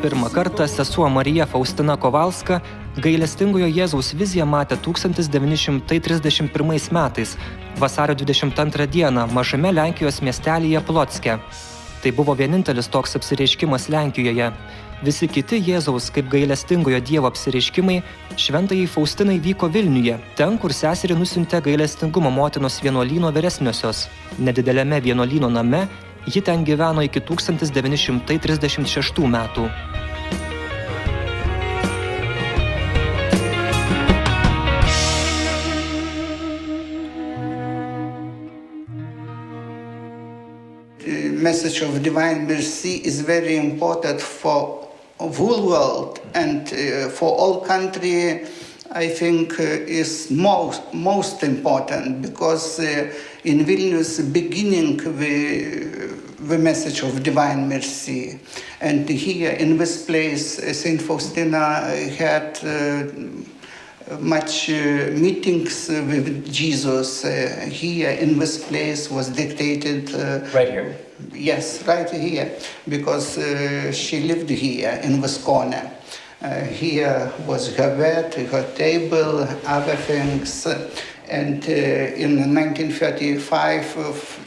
Pirmą kartą sesuo Marija Faustina Kowalska gailestingojo Jėzaus viziją matė 1931 metais, vasario 22 dieną, mažame Lenkijos miestelyje Plocke. Tai buvo vienintelis toks apsireiškimas Lenkijoje. Visi kiti Jėzaus kaip gailestingojo Dievo apsireiškimai šventajai Faustinai vyko Vilniuje, ten, kur seserį nusiuntė gailestingumo motinos vienuolyno vyresniosios. Nedideliame vienuolyno name ji ten gyveno iki 1936 metų. The message of divine mercy is very important for whole world and for all country. I think is most important because in Vilnius beginning the message of divine mercy, and here in this place Saint Faustina had much meetings with Jesus. Here in this place was dictated. Right here. Yes, right here, because she lived here in this corner. Here was her bed, her table, other things. And in 1935,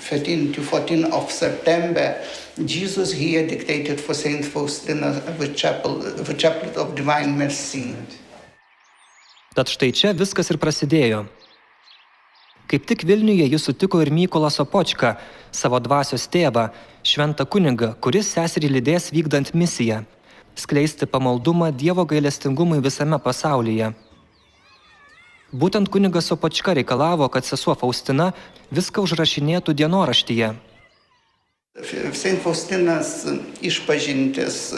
13 to 14 of September, Jesus here dictated for Saint Faustina the chaplet of Divine Mercy. Tad štai čia viskas ir prasidėjo. Kaip tik Vilniuje jis sutiko ir Mykolą Sopočką, savo dvasios tėvą, šventą kunigą, kuris seserį lydės vykdant misiją – skleisti pamaldumą Dievo gailestingumui visame pasaulyje. Būtent kunigas Sopočka reikalavo, kad sesuo Faustina viską užrašinėtų dienoraštyje. Saint Faustinas išpažintis.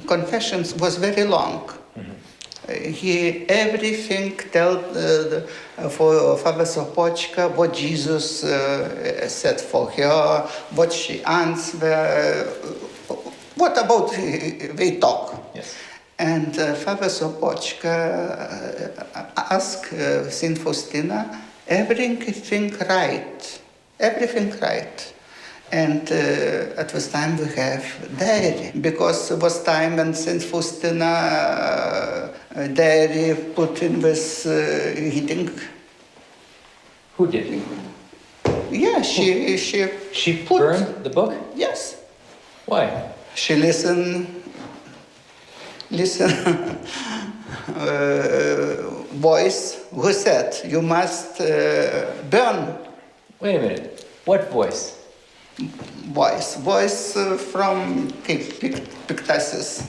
Confessions was very long. He everything told for Father Sopočka what Jesus said for her, what she answered, what about they talk. Yes. And Father Sopočka asked Saint Faustina everything right. And at this time we have diary, because it was time when Saint Faustina diary put in this heating. Who did? Yeah, she put. Burned the book? Yes. Why? She listen voice who said, you must burn. Wait a minute. What voice? Voice from Pictasis.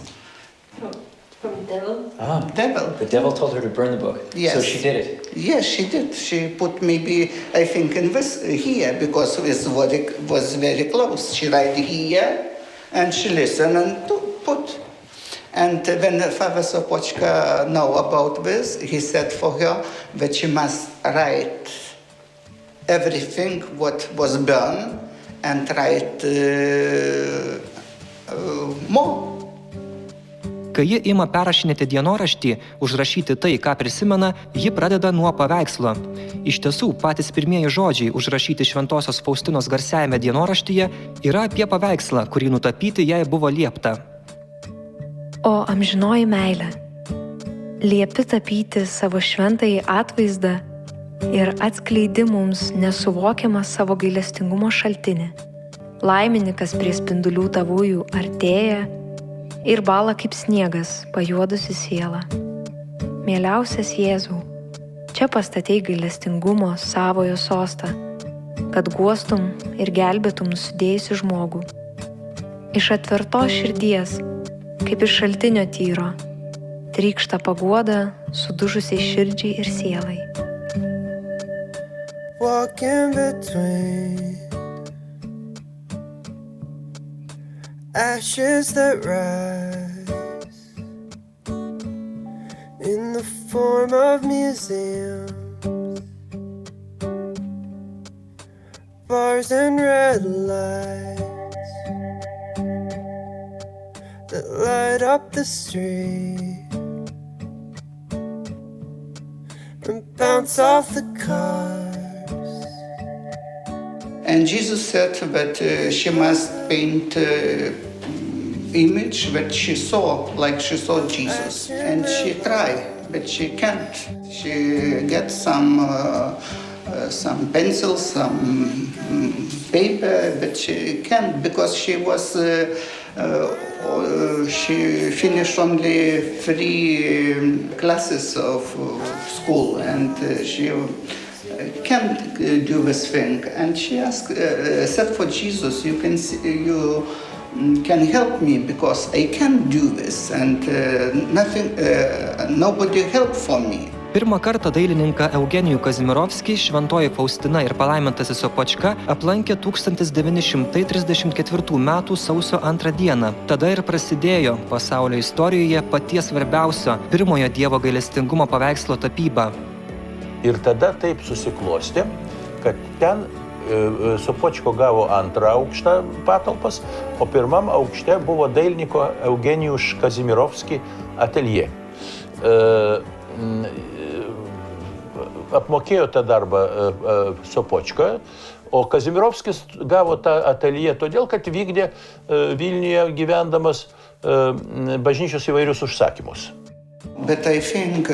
From devil? Ah, Devil. the devil told her to burn the book. Yes. So she did it. Yes, she did. She put maybe, I think, in this here, because this was very close. She write here, and she listened and put. And when Father Sopočka know about this, he said for her that she must write everything what was burned and write more. Kai ji ima perrašinėti dienoraštį, užrašyti tai, ką prisimena, ji pradeda nuo paveikslo. Iš tiesų, patys pirmieji žodžiai užrašyti šventosios Faustinos garsiajame dienoraštyje yra apie paveikslą, kurį nutapyti jai buvo liepta. O amžinoji meilė. Liepi tapyti savo šventąjį atvaizdą ir atskleidi mums nesuvokiamą savo gailestingumo šaltinį. Laimini, kas prie spindulių tavųjų artėja ir bąla kaip sniegas pajuodusi sielą. Mieliausias Jėzau, čia pastatei gailestingumo savojo sostą, kad guostum ir gelbėtum nusidėjusi žmogų. Iš atvertos širdies, kaip iš šaltinio tyro, trykšta paguoda sudužusiai širdžiai ir sielai. Walking between ashes that rise in the form of museums, bars and red lights that light up the street and bounce off the cars. And Jesus said that she must paint image that she saw, like she saw Jesus. And she tried, but she can't. She gets some pencils, some paper, but she can't because she was. She finished only 3 classes of school, and she can't do this thing. And she asked, said for Jesus, you can help me because I can't do this, and nobody helped for me. Pirmą kartą dailininką Eugenijų Kazimirovskį Šventoji Faustina ir palaimintasis Sopočka aplankė 1934 m. sausio 2 dieną. Tada ir prasidėjo pasaulio istorijoje paties svarbiausio pirmojo Dievo gailestingumo paveikslo tapyba. Ir tada taip susiklostė, kad ten Sopočko gavo 2 aukštą patalpas, o 1 aukšte buvo dailininko Eugenijus Kazimirovskį ateljė. Apmokėjo tą darbą Sopočka, o Kazimirovskis gavo tą ateljė todėl, kad vykdė Vilniuje gyvendamas bažnyčios įvairius užsakymus. But I think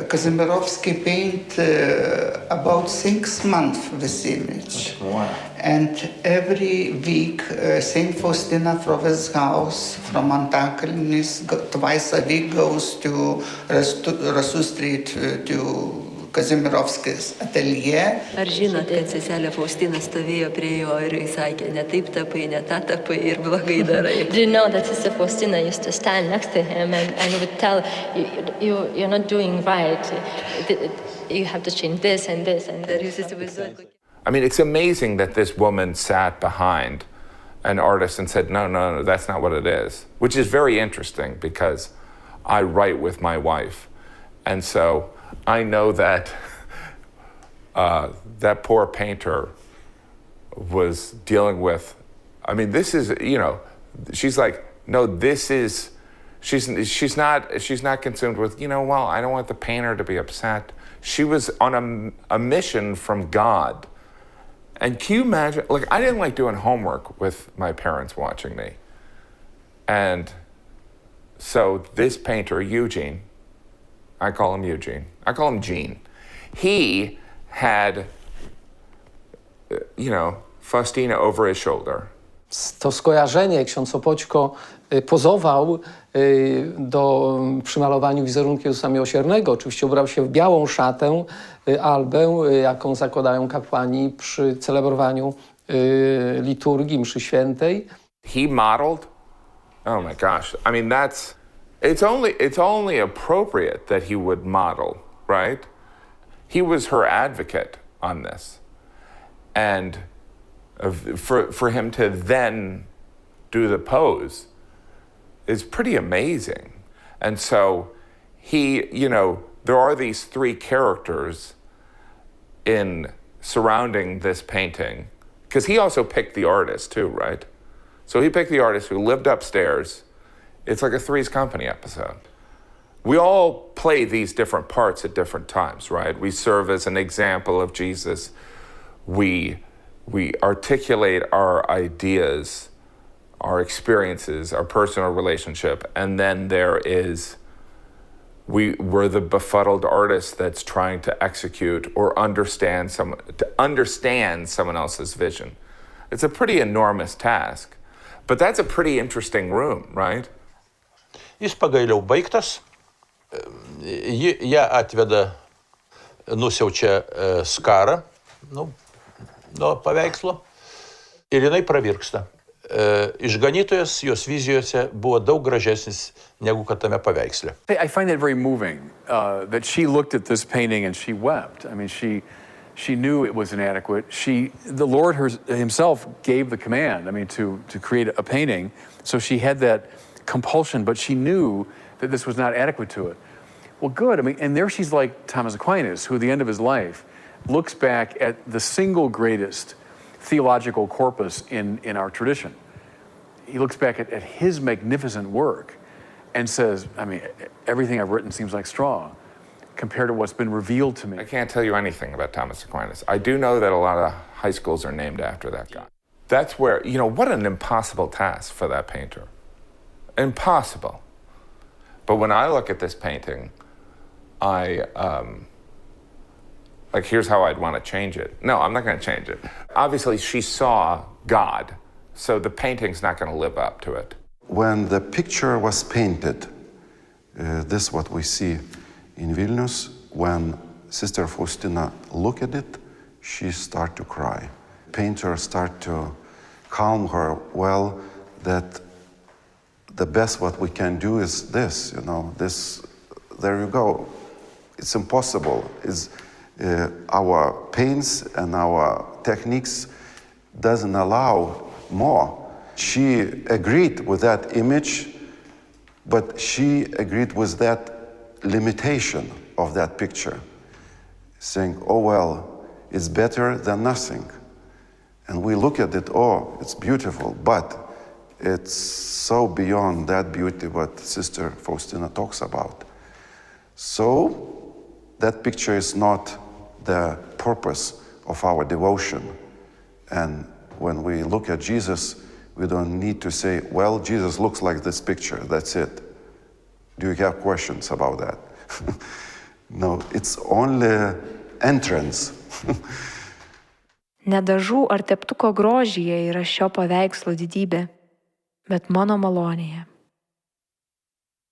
Kazimirovsky painted about 6 months this image. Wow. And every week, Saint Faustina from his house, from Antakalnis, twice a week goes to Rasų Street to Kazimirovskis atelier. Ar žinot, kad seselė Faustina stovėjo prie jo ir jis sakė, ne taip tapai, ne tą tapai ir blogai darai. Do you know that Sister Faustina used to stand next to him and would tell, you're not doing right, you have to change this and this and Ar that. jūs įsivaizduojate? I mean, it's amazing that this woman sat behind an artist and said, no, that's not what it is, which is very interesting because I write with my wife. And so I know that that poor painter was dealing with, I mean, this is, she's like, no, this is, she's not consumed with, well, I don't want the painter to be upset. She was on a mission from God. And can you imagine, I didn't like doing homework with my parents watching me. And so this painter, Eugene, I call him Eugene. I call him Gene. He had, Faustina over his shoulder. To skojarzenie ksiądz Sopoćko pozował przy malowaniu wizerunku Jezusa Miłosiernego. Oczywiście ubrał się w białą szatę, albę, jaką zakładają kapłani przy celebrowaniu liturgii, mszy świętej. He modeled, oh my gosh, I mean it's only appropriate that he would model, right? He was her advocate on this. And for him to then do the pose is pretty amazing. And so he, there are these 3 characters in surrounding this painting, because he also picked the artist too, right? So he picked the artist who lived upstairs. It's like a Three's Company episode. We all play these different parts at different times, right? We serve as an example of Jesus. We articulate our ideas, our experiences, our personal relationship, and then we're the befuddled artist that's trying to execute or understand someone else's vision. It's a pretty enormous task, but that's a pretty interesting room, right? Jis pagailiau baigtas, ją atveda, nusiaučia skarą nuo paveikslo ir jinai pravirksta. Išganytojas jos vizijose buvo daug gražesnis negu kad tame paveiksle. I find that very moving, that she looked at this painting and she wept. I mean, she knew it was inadequate. The Lord himself gave the command, to create a painting. So she had that compulsion, but she knew that this was not adequate to it. Well, good. And there she's like Thomas Aquinas, who at the end of his life looks back at the single greatest theological corpus in our tradition. He looks back at his magnificent work and says, everything I've written seems like straw compared to what's been revealed to me. I can't tell you anything about Thomas Aquinas. I do know that a lot of high schools are named after that guy. That's where, what an impossible task for that painter. Impossible. But when I look at this painting, here's how I'd want to change it. No, I'm not going to change it. Obviously, she saw God, so the painting's not going to live up to it. When the picture was painted, this is what we see in Vilnius. When Sister Faustina looked at it, she started to cry. Painter started to calm her, that the best what we can do is this, there you go. It's impossible. Our paints and our techniques doesn't allow more. She agreed with that image, but she agreed with that limitation of that picture, saying, it's better than nothing. And we look at it, it's beautiful, but it's so beyond that beauty what Sister Faustina talks about. So that picture is not the purpose of our devotion. And when we look at Jesus, we don't need to say, Jesus looks like this picture, that's it. Do you have questions about that? No, it's only entrance. Ne dažų ar teptuko grožyje yra šio paveikslo didybė, bet mano malonėje.